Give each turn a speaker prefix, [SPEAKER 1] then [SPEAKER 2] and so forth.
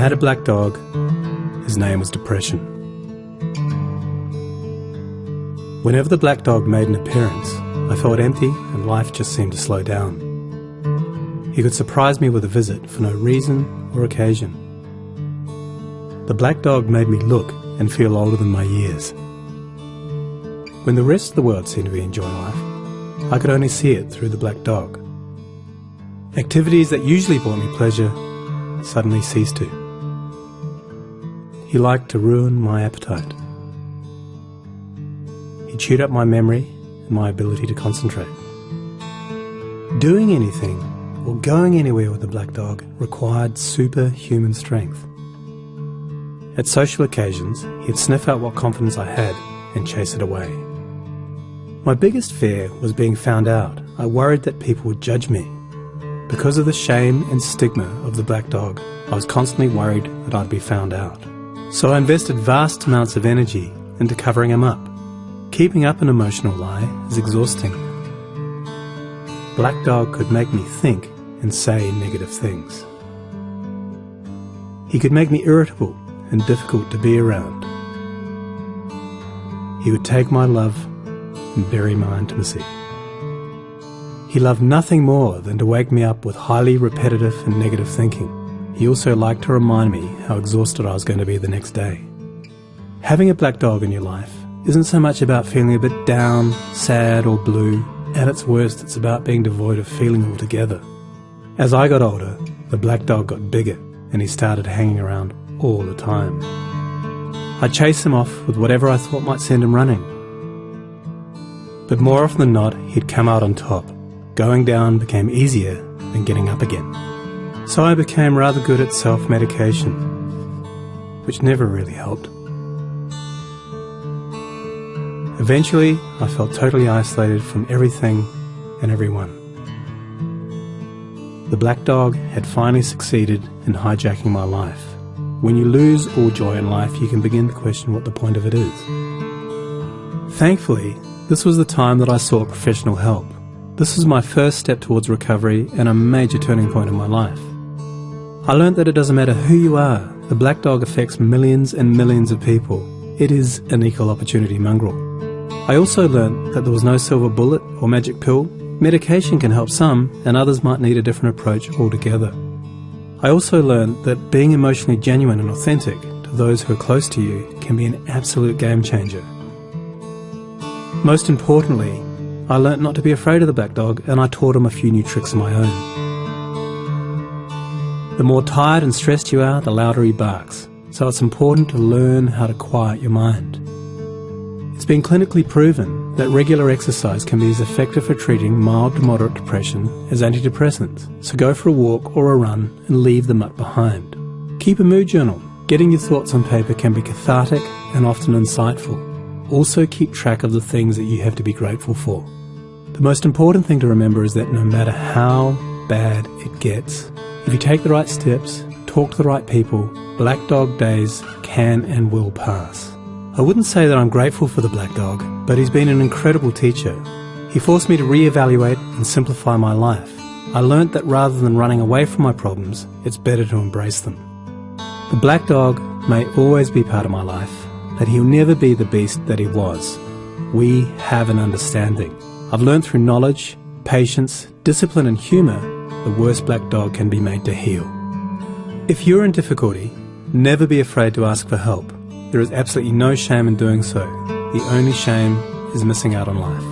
[SPEAKER 1] had a black dog. His name was Depression. Whenever the black dog made an appearance, I felt empty and life just seemed to slow down. He could surprise me with a visit for no reason or occasion. The black dog made me look and feel older than my years. When the rest of the world seemed to be enjoying life, I could only see it through the black dog. Activities that usually brought me pleasure suddenly ceased to. He liked to ruin my appetite. He chewed up my memory and my ability to concentrate. Doing anything or going anywhere with the black dog required superhuman strength. At social occasions, he'd sniff out what confidence I had and chase it away. My biggest fear was being found out. I worried that people would judge me. Because of the shame and stigma of the black dog, I was constantly worried that I'd be found out. So I invested vast amounts of energy into covering him up. Keeping up an emotional lie is exhausting. Black dog could make me think and say negative things. He could make me irritable and difficult to be around. He would take my love and bury my intimacy. He loved nothing more than to wake me up with highly repetitive and negative thinking. He also liked to remind me how exhausted I was going to be the next day. Having a black dog in your life isn't so much about feeling a bit down, sad or blue. At its worst, it's about being devoid of feeling altogether. As I got older, the black dog got bigger and he started hanging around all the time. I'd chase him off with whatever I thought might send him running. But more often than not, he'd come out on top. Going down became easier than getting up again. So I became rather good at self-medication, which never really helped. Eventually, I felt totally isolated from everything and everyone. The black dog had finally succeeded in hijacking my life. When you lose all joy in life, you can begin to question what the point of it is. Thankfully, this was the time that I sought professional help. This was my first step towards recovery and a major turning point in my life. I learned that it doesn't matter who you are, the black dog affects millions and millions of people. It is an equal opportunity mongrel. I also learned that there was no silver bullet or magic pill. Medication can help some, and others might need a different approach altogether. I also learned that being emotionally genuine and authentic to those who are close to you can be an absolute game changer. Most importantly, I learnt not to be afraid of the black dog, and I taught him a few new tricks of my own. The more tired and stressed you are, the louder he barks, so it's important to learn how to quiet your mind. It's been clinically proven that regular exercise can be as effective for treating mild to moderate depression as antidepressants, so go for a walk or a run and leave the muck behind. Keep a mood journal. Getting your thoughts on paper can be cathartic and often insightful. Also keep track of the things that you have to be grateful for. The most important thing to remember is that no matter how bad it gets, if you take the right steps, talk to the right people, black dog days can and will pass. I wouldn't say that I'm grateful for the black dog, but he's been an incredible teacher. He forced me to re-evaluate and simplify my life. I learnt that rather than running away from my problems, it's better to embrace them. The black dog may always be part of my life, but he'll never be the beast that he was. We have an understanding. I've learned through knowledge, patience, discipline and humour, the worst black dog can be made to heal. If you're in difficulty, never be afraid to ask for help. There is absolutely no shame in doing so. The only shame is missing out on life.